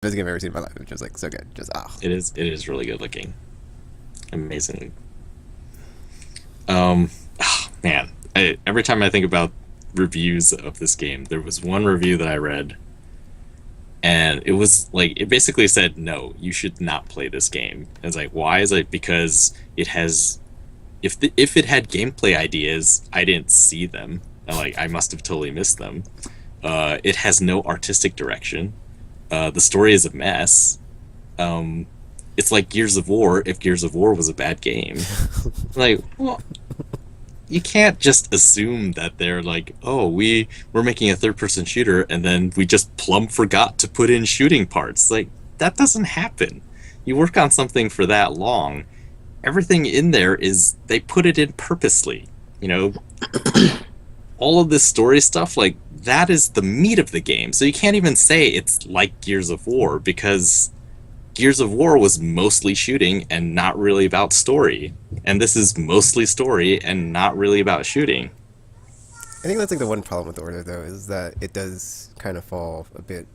best game I've ever seen in my life. It was just like so good. Just It is really good looking. Amazingly. Oh, man. Every time I think about reviews of this game, there was one review that I read, and it was like it basically said, "No, you should not play this game." And it's like, why? Is it because it has if it had gameplay ideas, I didn't see them. And, like I must have totally missed them. It has no artistic direction. The story is a mess. Um, it's like Gears of War if Gears of War was a bad game. Like, well, you can't just assume that they're like, oh, we're making a third person shooter and then we just plumb forgot to put in shooting parts. Like that doesn't happen. You work on something for that long, everything in there is they put it in purposely. You know, all of this story stuff, like that is the meat of the game. So you can't even say it's like Gears of War because Gears of War was mostly shooting and not really about story. And this is mostly story and not really about shooting. I think that's like the one problem with the Order though is that it does kind of fall a bit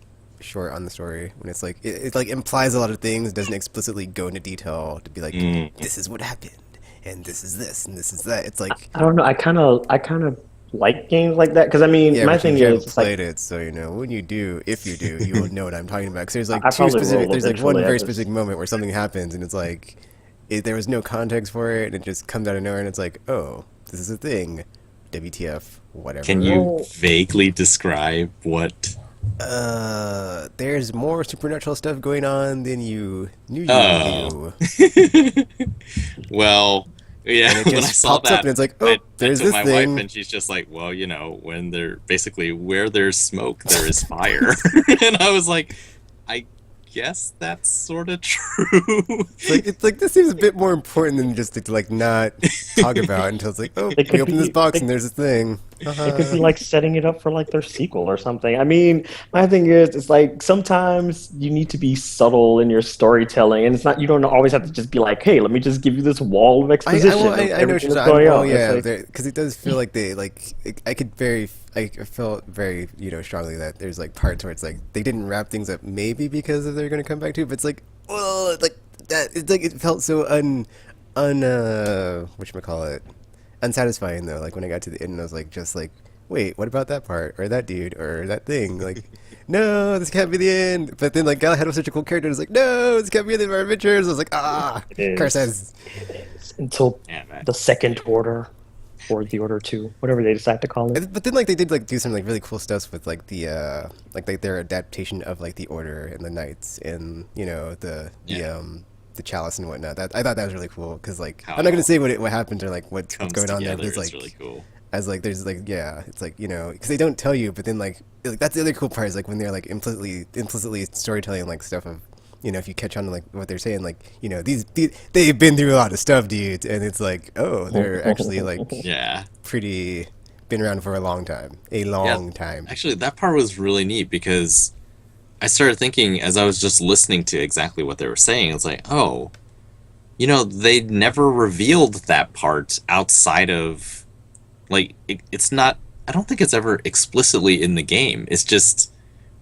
short on the story when it's like it like implies a lot of things, doesn't explicitly go into detail to be like Mm. this is what happened and this is this and this is that. It's like I don't know. I kind of like games like that because I mean, yeah, my but you thing haven't is, it's like played it, so you know when you do, if you do, you will know what I'm talking about. Because there's like I two probably specific, will there's like one eventually. I very just specific moment where something happens and it's like there was no context for it and it just comes out of nowhere and it's like oh this is a thing, WTF, Can you whatever. well, vaguely describe what? There's more supernatural stuff going on than you knew you Oh. knew. Well, yeah, And it when I just saw pops up that, and it's like, oh, I there's told this my wife, thing. and she's just like, well, when there basically where there's smoke, there is fire. And I was like, I guess that's sort of true. It's like this seems a bit more important than just to like not talk about until it's like, oh, they we could open this be box and they, there's this thing. it could be Uh-huh. like setting it up for like their sequel or something. I mean, my thing is, it's like sometimes you need to be subtle in your storytelling, and it's not you don't always have to just be like, hey, let me just give you this wall of exposition of I know what everything you're that's saying. going Well, on. It's yeah, like because it does feel like they like. I could very, I felt very, you know, strongly that there's like parts where it's like they didn't wrap things up, maybe because of they're gonna come back to, but it's like, well, it's like that. It's like it felt so whatchamacallit, unsatisfying though. Like when I got to the end, I was like, just like, wait, what about that part or that dude or that thing? Like, no, this can't be the end. But then like Galahad was such a cool character. I was like, no, this can't be the end of our adventures. I was like, ah, it is, curses. it is until Yeah, man. the second order or the order two, whatever they decide to call it. But then like they did like do some like really cool stuff with like like their adaptation of like the Order and the Knights and you know Yeah, the chalice and whatnot. That I thought that was really cool because like how I'm it not gonna all say what happens or like what's comes going on there, but together it's is really like cool. as like there's like yeah it's like you know because they don't tell you but then like that's the other cool part is like when they're like implicitly storytelling like stuff of you know if you catch on to like what they're saying like you know these they've been through a lot of stuff dudes and it's like oh they're actually like Yeah, pretty been around for a yeah. long time. Actually, that part was really neat because I started thinking as I was just listening to exactly what they were saying. It's like, oh, they never revealed that part outside of like it's not. I don't think it's ever explicitly in the game. It's just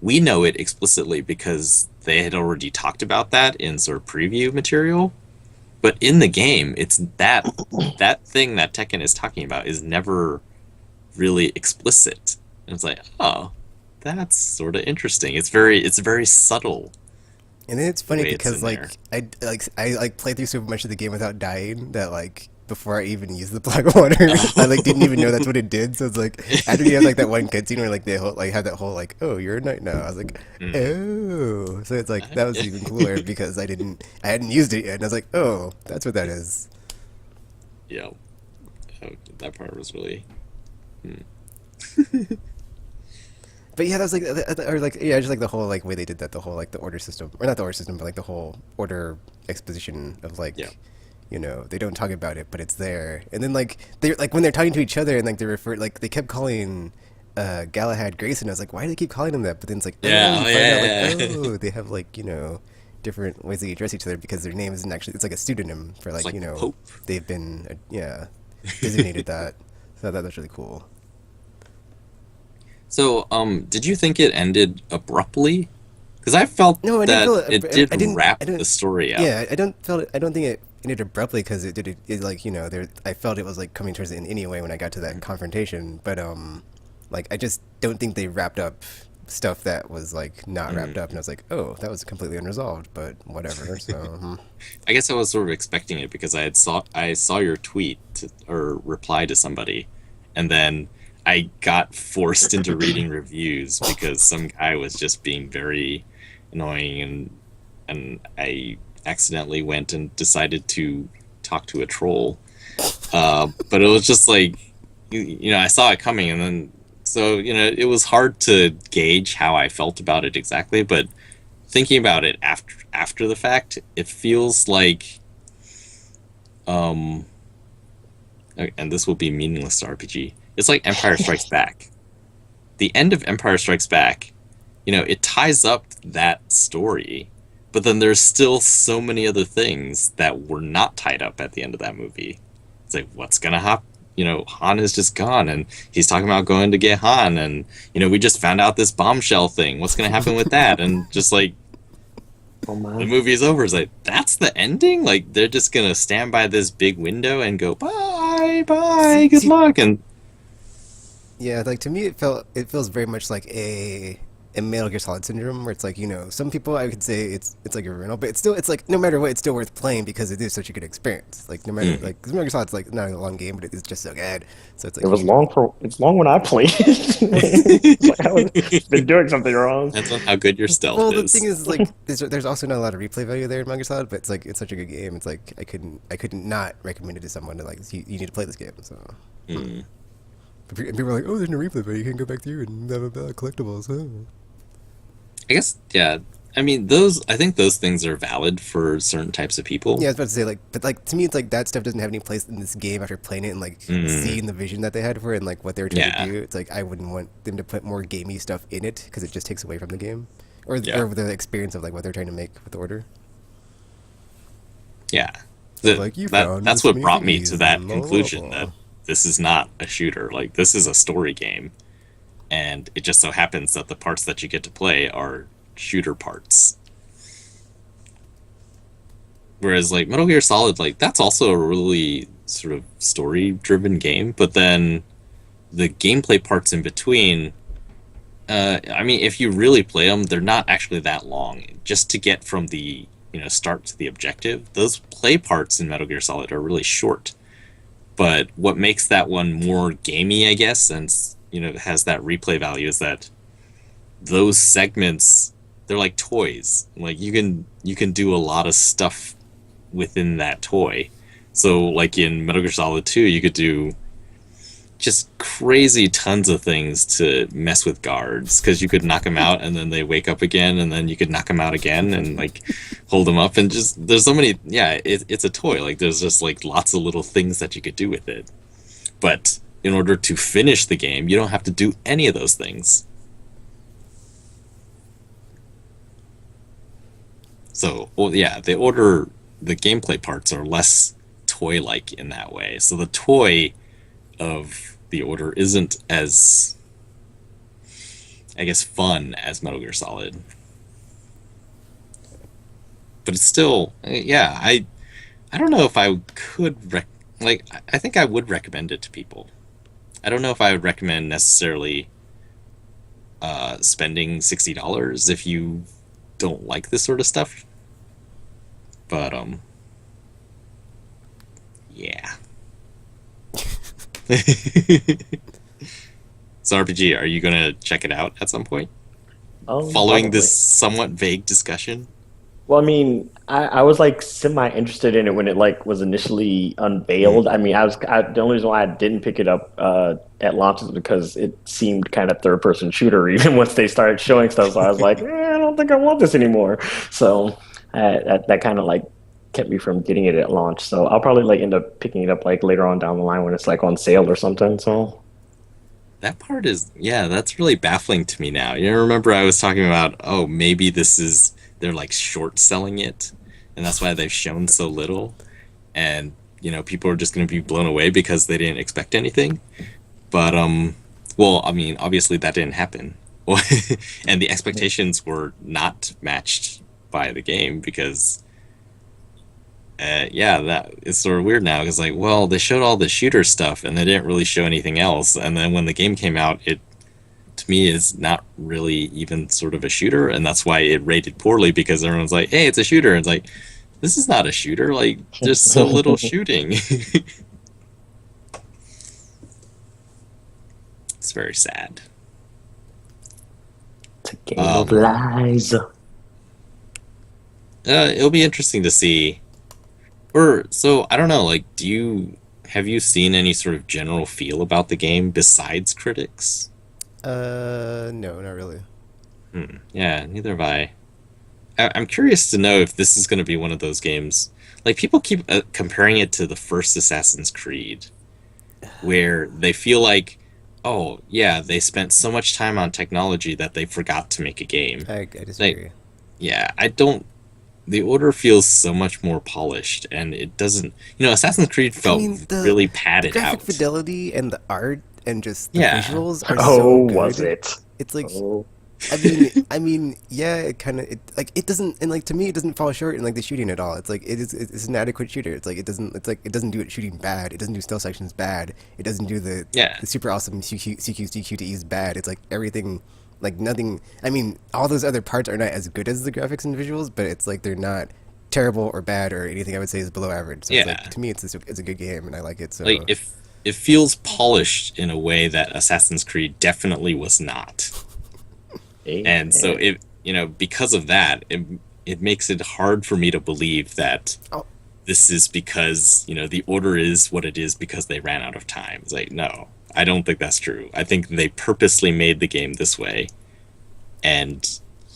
we know it explicitly because they had already talked about that in sort of preview material. But in the game, it's that thing that Tekken is talking about is never really explicit. And it's like, oh, that's sort of interesting. It's very subtle And then it's the funny way it's because in there. I like played through so much of the game without dying that like before I even used the black water, I like didn't even know that's what it did. So it's like after you have like that one cutscene where like they whole, like have that whole like oh you're a knight now. I was like Mm. oh, so it's like that was even cooler because I hadn't used it yet, and I was like oh that's what that is. Yeah, that part was really. Hmm. But yeah, that was like, or like, yeah, just like the whole like way they did that, the whole like the order system, or not the order system, but like the whole order exposition of Yeah, like, you know, they don't talk about it, but it's there. And then like they like when they're talking to each other and like they refer like they kept calling Galahad Grayson. I was like, why do they keep calling him that? But then it's like, oh, yeah, you oh, find out like, yeah, yeah. oh, they have like you know different ways they address each other because their name isn't actually it's like a pseudonym for It's like like you the know Pope. they've been yeah designated that. So I thought that was really cool. So, did you think it ended abruptly? Because I felt No, I didn't that feel it it. did I didn't. wrap I didn't. the story up. Yeah, I don't felt. I don't think it ended abruptly because it did. It like there. I felt it was like coming towards the end anyway when I got to that confrontation. But like I just don't think they wrapped up stuff that was like not wrapped up, and I was like, oh, that was completely unresolved. But whatever. So I guess I was sort of expecting it because I saw your tweet or reply to somebody, and then I got forced into reading reviews because some guy was just being very annoying, and I accidentally went and decided to talk to a troll. But it was just like I saw it coming, and then so it was hard to gauge how I felt about it exactly, but thinking about it after the fact, it feels like and this will be meaningless to RPG. It's like Empire Strikes Back. The end of Empire Strikes Back, it ties up that story, but then there's still so many other things that were not tied up at the end of that movie. It's like, what's gonna happen? Han is just gone, and he's talking about going to get Han, and we just found out this bombshell thing. What's gonna happen with that? And just like, Oh my. the movie's over. It's like, that's the ending? Like, they're just gonna stand by this big window and go, bye, good luck, and yeah, like to me, it feels very much like a Metal Gear Solid syndrome, where it's like some people I could say it's like a rental, but it's like no matter what, it's still worth playing because it is such a good experience. Like no matter like 'cause Metal Gear Solid's like not a long game, but it is just so good. So it's like It's long when I played it. It's like I was been doing something wrong. depends on how good your stealth well, the is. thing is like there's also not a lot of replay value there in Metal Gear Solid, but it's like it's such a good game. It's like I couldn't not recommend it to someone to like you need to play this game. So. Mm. And people are like, oh, there's no replay, but you can go back through and have collectibles. Oh. I guess, yeah. I mean, I think those things are valid for certain types of people. Yeah, I was about to say, like, but like to me, it's like that stuff doesn't have any place in this game after playing it and like seeing the vision that they had for it and like what they were trying to do. It's like I wouldn't want them to put more gamey stuff in it because it just takes away from the game or the experience of like what they're trying to make with the order. Yeah, Like that's what brought me to that conclusion that this is not a shooter. Like, this is a story game, and it just so happens that the parts that you get to play are shooter parts. Whereas, like, Metal Gear Solid, like, that's also a really sort of story-driven game, but then the gameplay parts in between, I mean, if you really play them, they're not actually that long. Just to get from the, start to the objective, those play parts in Metal Gear Solid are really short. But what makes that one more gamey, I guess, and has that replay value is that those segments, they're like toys. Like you can do a lot of stuff within that toy. So like in Metal Gear Solid 2, you could do just crazy tons of things to mess with guards because you could knock them out and then they wake up again, and then you could knock them out again and like hold them up, and just there's so many. Yeah, it's a toy. Like there's just like lots of little things that you could do with it. But in order to finish the game, you don't have to do any of those things. So, well, yeah, the gameplay parts are less toy-like in that way. So the toy of the order isn't as, I guess, fun as Metal Gear Solid. But it's still, yeah, I don't know if I could, I think I would recommend it to people. I don't know if I would recommend necessarily spending $60 if you don't like this sort of stuff. But, yeah. So RPG, are you gonna check it out at some point? Following Probably. this somewhat vague discussion? Well, I mean, I was like semi interested in it when it like was initially unveiled. I mean, the only reason why I didn't pick it up at launch is because it seemed kind of third person shooter even once they started showing stuff. So I was like, I don't think I want this anymore. So that kind of like kept me from getting it at launch. So I'll probably like end up picking it up like later on down the line when it's like on sale or something. So That part is, yeah, that's really baffling to me now. Remember I was talking about, oh, maybe they're like short selling it, and that's why they've shown so little, and people are just going to be blown away because they didn't expect anything. But well, I mean, obviously that didn't happen. and the expectations were not matched by the game because yeah, that is sort of weird now because like, well, they showed all the shooter stuff and they didn't really show anything else, and then when the game came out, it to me is not really even sort of a shooter, and that's why it rated poorly because everyone's like, hey, it's a shooter, and it's like, this is not a shooter, like there's so little shooting. It's very sad. It's a game of lies. It'll be interesting to see. Or so I don't know. Like, have you seen any sort of general feel about the game besides critics? No, not really. Yeah, neither have I. I'm curious to know if this is going to be one of those games. Like, people keep comparing it to the first Assassin's Creed, where they feel like, oh yeah, they spent so much time on technology that they forgot to make a game. I disagree. Like, yeah, I don't. The Order feels so much more polished, and it doesn't. Assassin's Creed felt really padded graphic out. fidelity and the art and just the Yeah. visuals are so good. Was it? It's like, Oh. I mean, yeah, it kind of, it doesn't, and like to me, it doesn't fall short in like the shooting at all. It's like it's an adequate shooter. It's like it doesn't do it shooting bad. It doesn't do stealth sections bad. It doesn't do the super awesome CQ to E's bad. It's like everything. Like nothing. I mean, all those other parts are not as good as the graphics and visuals, but it's like they're not terrible or bad or anything. I would say is below average. So it's like, to me, it's a good game, and I like it. So like if it feels polished in a way that Assassin's Creed definitely was not, and so because of that, it makes it hard for me to believe that this is because the Order is what it is because they ran out of time. It's like, no. I don't think that's true. I think they purposely made the game this way, and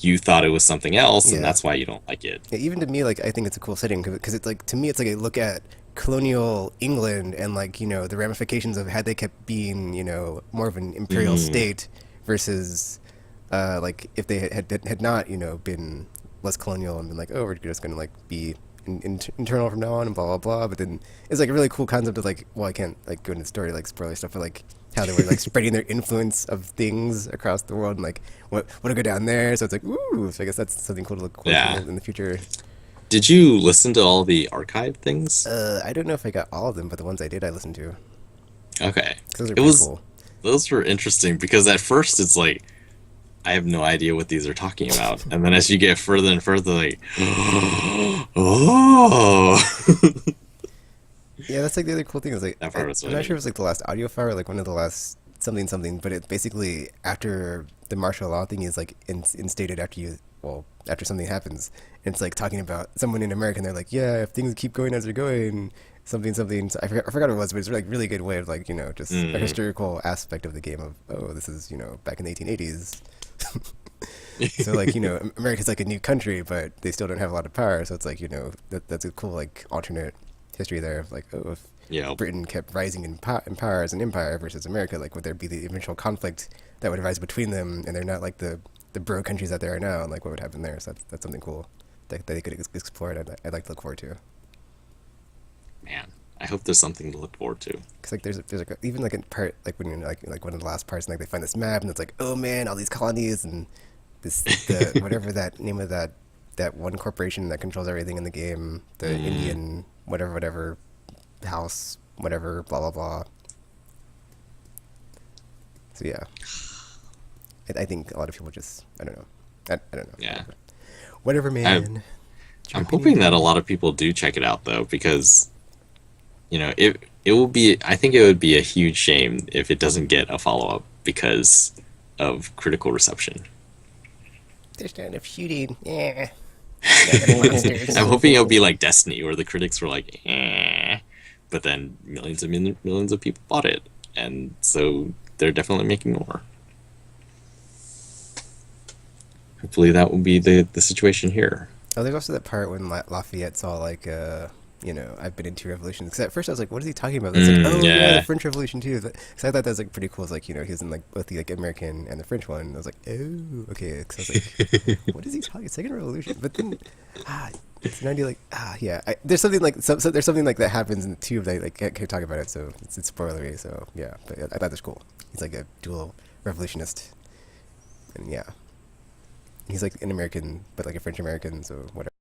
you thought it was something else, and that's why you don't like it. Yeah, even to me, like I think it's a cool setting because it's like to me, it's like a look at colonial England and like the ramifications of had they kept being more of an imperial state versus like if they had not been less colonial and been like, oh, we're just gonna like be internal from now on and blah blah blah. But then it's like a really cool concept of like, well, I can't like go into the story like spoiler stuff, but like how they were like spreading their influence of things across the world and like what would go down there. So it's like, ooh, so I guess that's something cool to look forward to in the future. Did you listen to all the archive things? I don't know if I got all of them, but the ones I did, I listened to. Okay, Those are pretty cool. Those were interesting because at first it's like, I have no idea what these are talking about. And then as you get further and further, like, oh. Yeah, that's like the other cool thing is like, I'm not sure if it was like the last audio file or like one of the last something, but it basically after the martial law thing is like instated after something happens. And it's like talking about someone in America and they're like, yeah, if things keep going as they're going, something. So I forgot what it was, but it's like really good way of like, just a historical aspect of the game of, oh, this is, back in the 1880s. So like America's like a new country, but they still don't have a lot of power. So it's like that's a cool like alternate history there of like, oh, if Britain kept rising in power as an empire versus America, like would there be the eventual conflict that would arise between them, and they're not like the bro countries that they are now, and like what would happen there. So that's something cool that they could explore. I'd like to look forward to. Man, I hope there's something to look forward to. Cause like there's like even like a part like when you're like one of the last parts and like they find this map and it's like, oh man, all these colonies and the whatever that name of that one corporation that controls everything in the game, the Indian whatever house whatever blah blah blah. So yeah, I think a lot of people just I don't know. Yeah. Whatever, man. I'm hoping that a lot of people do check it out though, because it will be. I think it would be a huge shame if it doesn't get a follow up because of critical reception. There's not enough shooting. Yeah. I'm hoping it'll be like Destiny, where the critics were like, but then millions of people bought it, and so they're definitely making more. Hopefully that will be the situation here. Oh, there's also that part when Lafayette saw like, I've been in two revolutions. Because at first I was like, what is he talking about? It's like, oh yeah, the French Revolution too. So I thought that was like pretty cool. It's like, he was in like both the like American and the French one. I was like, oh, okay. So I was like, what is he talking? Second Revolution? But then, it's 90 like, yeah. There's something like there's something like that happens in the two that like can't talk about it. So it's spoilery. So yeah, but I thought that's cool. He's like a dual revolutionist. And yeah, he's like an American, but like a French American, so whatever.